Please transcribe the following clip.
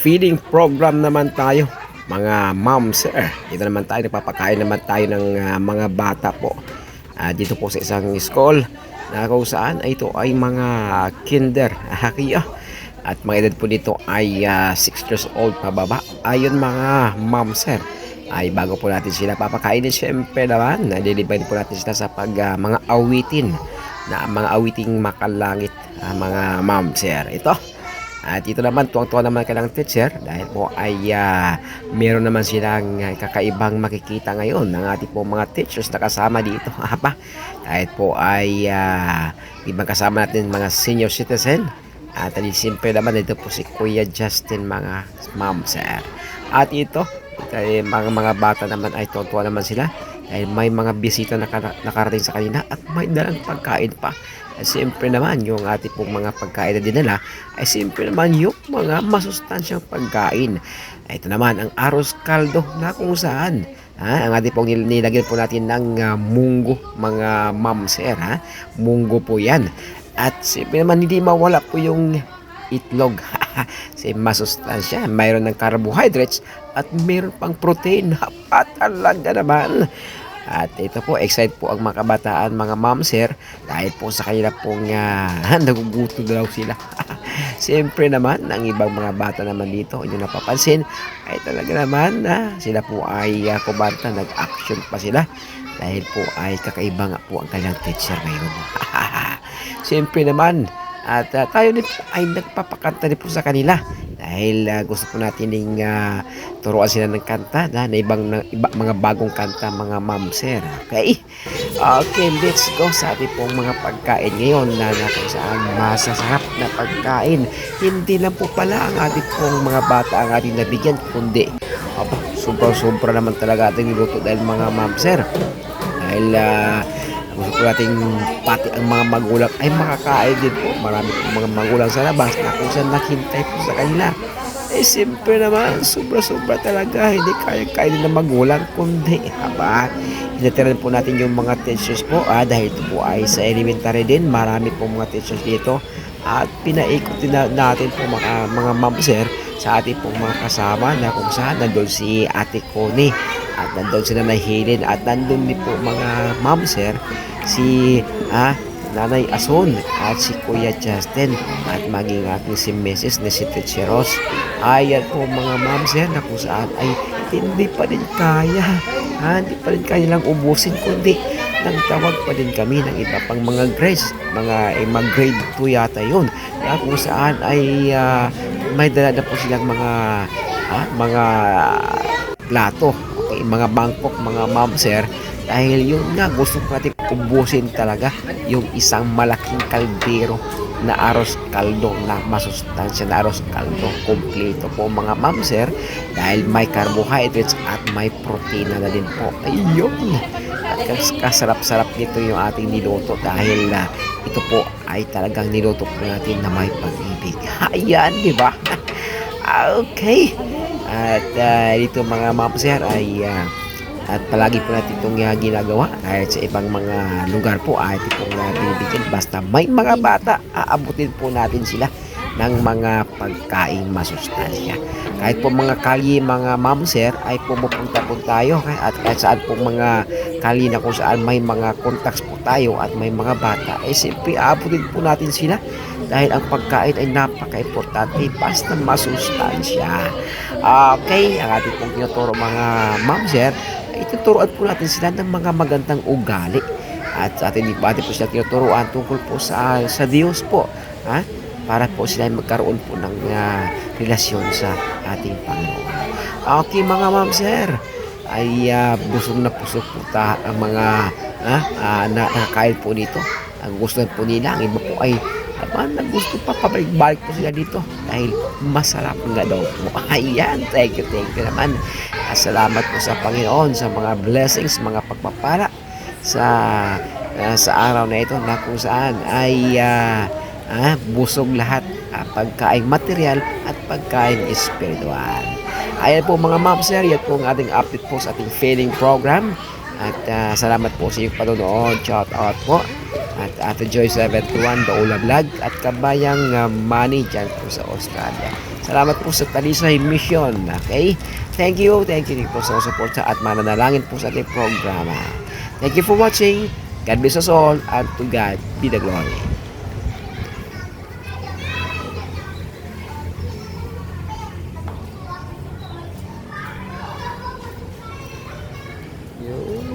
feeding program naman tayo, mga moms. Dito naman tayo, nagpapakain naman tayo ng mga bata po. Dito po sa isang school na kung saan ito ay mga kinder, hakiya. At mga edad po dito ay 6 years old pababa. Ayon mga moms, ay bago po natin sila papakainin, syempre naman, nalilibay po natin sila sa mga awitin na mga awiting makalangit, mga moms. Ito. At ito naman, tuwang-tuwa naman kailang teacher dahil po ay meron naman silang kakaibang makikita ngayon ng ating po mga teachers na kasama dito. Dahil po ay ibang kasama natin mga senior citizen. At siyempre naman ito po si Kuya Justin, mga ma'am sir. At ito, mga bata naman ay tuwang-tuwa naman sila dahil may mga bisita na nakarating sa kanila at may dalang pagkain pa. At siyempre naman yung ating pong mga pagkain na dinala ay siyempre naman yung mga masustansyang pagkain. Ito naman ang arroz caldo na kung saan ang ating pong nilagyan po natin ng munggo, mga moms, munggo po yan. At siyempre naman hindi mawala po yung itlog. Kasi masustansya, mayroon ng carbohydrates at mayroon pang protein. Talaga naman. At ito po, excited po ang mga kabataan, mga moms dahil po sa kanila pong naguguto daw sila. Siyempre naman, ang ibang mga bata naman dito, inyo napapansin, ay talaga naman sila po ay kumanta, nag-action pa sila dahil po ay kakaiba nga po ang kanilang teacher ngayon. Siyempre naman, at tayo din po ay nagpapakanta din po sa kanila dahil gusto po natin ding turuan sila ng kanta na mga bagong kanta, mga moms. Okay? Okay, let's go sa ating pong mga pagkain ngayon na kung saan masasarap na pagkain. Hindi lang po pala ang ating pong mga bata ang ating nabigyan, kundi sobra naman talaga ating niluto dahil mga moms. Dahil gusto po natin pati ang mga magulang ay makakain din po. Marami po mga magulang sa labas na kung saan naghintay po sa kanila. Siyempre naman, sobra talaga. Hindi kaya-kainin ng magulang, kundi hinatiran po natin yung mga teachers po. Dahil ito po ay sa elementary din. Marami po mga teachers dito. At pinaikot din natin po mga moms sa ating pong mga kasama na kung saan nandun si Ate Connie. At nandun sila na Helen at nandun din po mga moms si Nanay Ason at si Kuya Justin at maging aking si Mrs. na si Teacher Ross. Ayan po mga moms na kung saan ay hindi pa rin kaya hindi pa rin kaya lang ubusin, kundi nagtawag pa din kami ng iba pang mga grades, mga grade 2 yata yun, na kung saan ay may dala na po silang mga plato, okay, mga mangkok, mga moms dahil yun nga, gusto ko natin ubusin talaga yung isang malaking kaldero na arroz caldo na masustansya na arroz caldo. Kompleto po mga moms dahil may carbohydrates at may protein na din po. Ayun, at kasarap-sarap nito yung ating niluto dahil ito po ay talagang niluto po natin na may pag-ibig. Ayan, di ba? Okay. At dito mga moms ay at palagi po natin itong ginagawa kahit sa ibang mga lugar po ay ito pong binibigyan. Basta may mga bata, aabutin po natin sila ng mga pagkain masustansya. Kahit po mga kalye, mga moms ay pumupunta po tayo at kahit saan po mga kalye na kung saan may mga contacts po tayo at may mga bata, siyempre aabutin po natin sila dahil ang pagkain ay napaka-importante basta masustansya. Okay, ang ating pong tinuturo mga moms ituturuan po natin sila ng mga magandang ugali at sa atin po sila tinuturuan tungkol po sa Diyos po, para po sila magkaroon po ng relasyon sa ating Panginoon. Okay mga moms ay busog na busog po ang mga nakakain po dito. Ang gusto po nila, ang iba po ay gusto pa pabalik-balik po sila dito dahil masarap nga daw po. Ayan, thank you naman. Salamat po sa Panginoon sa mga blessings, mga pagpapala sa araw na ito na kung saan ay busog lahat, pagkain material at pagkain espiritual. Ayan po mga moms yan po ang ating update po sa ating feeding program. At salamat po sa iyong panonood. Shout out po. At Ate Joy 71, Daula Vlog. At Kabayang Manny dyan po sa Australia. Salamat po sa Talisay Mission. Okay? Thank you po sa support at mananalangin po sa ating programa. Thank you for watching. God bless us all and to God be the glory. Yun.